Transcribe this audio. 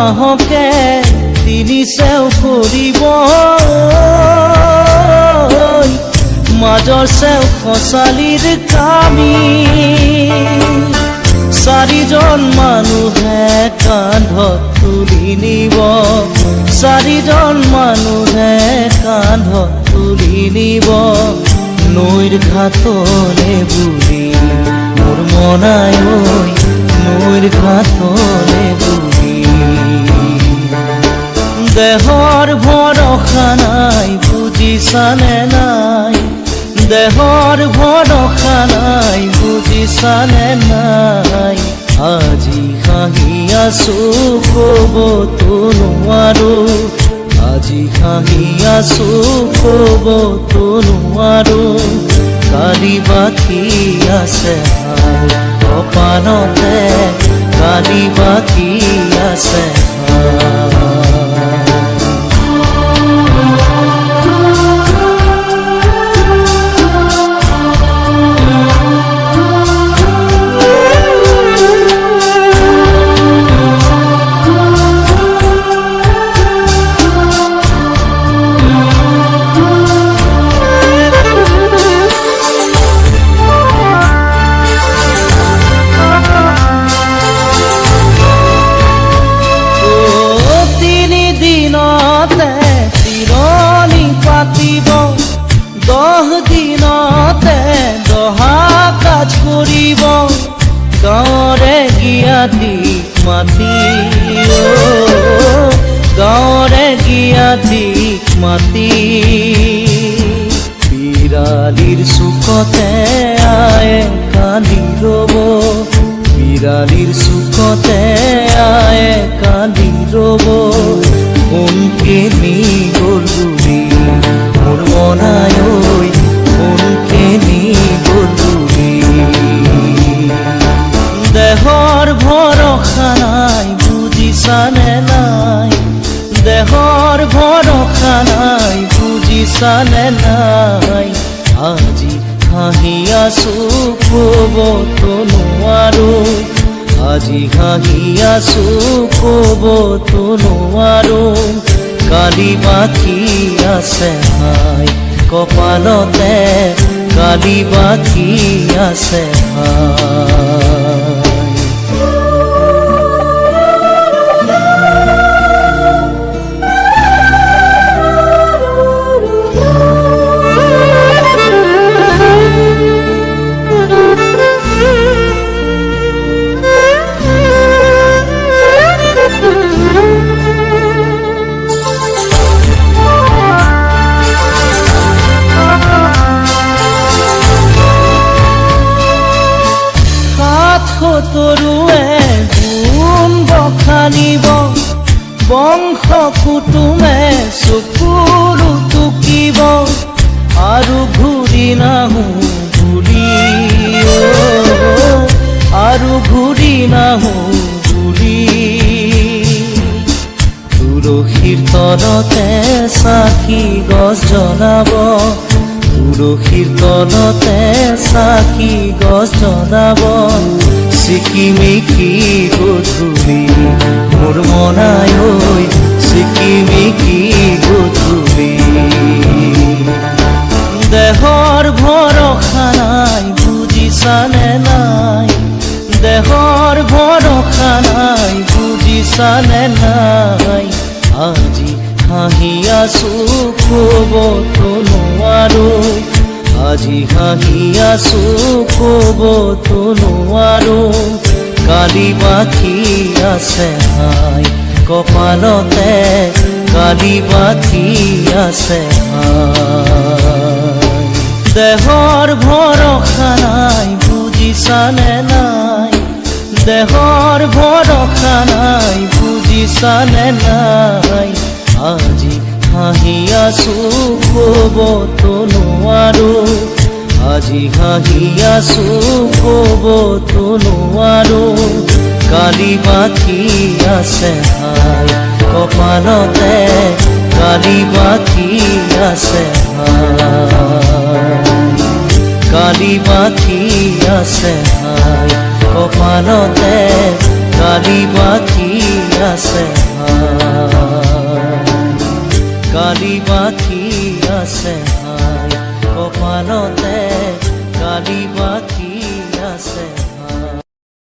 মাহকে তিনি চেও কৰিব মাজৰ চেও খচালিৰ কামি চাৰিজন মানুহে কান্ধত তুলি নিব চাৰিজন মানুহে কান্ধত তুলি নিব নৈৰ ঘাটলে বুলি মোৰ মনাই ঐ নৈৰ ঘাটলে বুলি দেহৰ ভৰসা নাই বুজিছানে নাই দেহৰ ভৰসা নাই বুজিছানে নাই আজি হাঁহি আছো ক'বতো নোৱাৰো আজি হাঁহি আছো ক'বতো নোৱাৰো কালি বাকী আছে কপালতে কালি বাকী আছে তিৰণি পাতিব 10 দিনতে দহা কাজ কৰিব গাঁৱৰে জ্ঞাতি মাতি গাঁৱৰে জ্ঞাতি মাতি বিৰালিৰ চুকতে আয়ে কান্দি ৰ'ব বিৰালিৰ চুকতে আয়ে কান্দি ৰ'ব কোনকে নি গ'লুৰি মোৰ মনাই ঐ কোনকে নি গ'লুৰি দেহৰ ভৰসা নাই বুজিছানে নাই দেহৰ ভৰসা নাই বুজিছানে নাই আজি হাঁহি আছো ক'বতো নোৱাৰো আজি হাঁহি আছো ক'বতো নোৱাৰো কালি বাকী আছে হাই কপালতে কালি বাকী আছে হাই তৰুৱে গুণ বখানিব বংশ কুটুমে চকুৰু টুকিব আৰু ঘূৰি নাহো বুলি আৰু ঘূৰি নাহো বুলি তুলসীৰ তলতে চাকি গছ জ্বলাব তুলসীৰ তলতে চাকি গছ জ্বলাব চিকিমিকি গধূলি মোৰ মনাই ঐ চিকিমিকি গধূলি দেহৰ ভৰসা নাই বুজিছানে নাই দেহৰ ভৰসা নাই বুজিছানে নাই আজি হাঁহি আছো ক'বতো নোৱাৰো আজি হাঁহি আছো ক'বতো নোৱাৰো কালি বাকী আছে হাই কপালতে কালি বাকী আছে হাই দেহৰ ভৰসা নাই বুজিছানে নাই দেহৰ ভৰসা নাই বুজিছানে নাই আজি হাঁহি আছো ক'বতো নোৱাৰো আজি হাঁহি আছো ক'বতো নোৱাৰো কালি বাকী আছে হাই কপালতে কালি বাকী আছে হাই কালি বাকী আছে হাই কপালতে কালি বাকি আছে হাই, কালি বাকি আছে হাই, কপালত